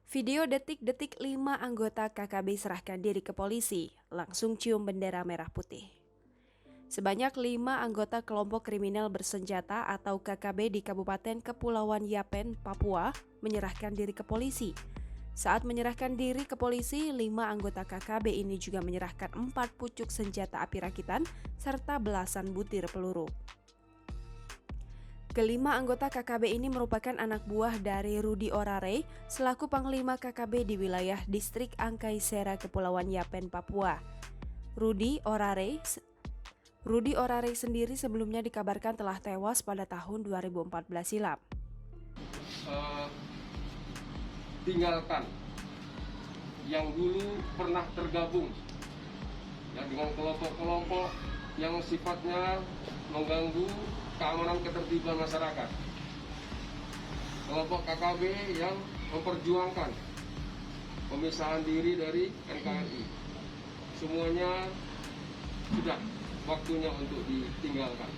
Video detik-detik 5 anggota KKB serahkan diri ke polisi, langsung cium bendera merah putih. Sebanyak 5 anggota kelompok kriminal bersenjata atau KKB di Kabupaten Kepulauan Yapen, Papua, menyerahkan diri ke polisi. Saat menyerahkan diri ke polisi, 5 anggota KKB ini juga menyerahkan 4 pucuk senjata api rakitan serta belasan butir peluru. Kelima anggota KKB ini merupakan anak buah dari Rudi Orare selaku Panglima KKB di wilayah Distrik Angkai Sera Kepulauan Yapen, Papua. Rudi Orare sendiri sebelumnya dikabarkan telah tewas pada tahun 2014 silam. Tinggalkan yang dulu pernah tergabung ya, dengan kelompok-kelompok yang sifatnya mengganggu keamanan ketertiban masyarakat. Kelompok KKB yang memperjuangkan pemisahan diri dari NKRI. Semuanya sudah waktunya untuk ditinggalkan.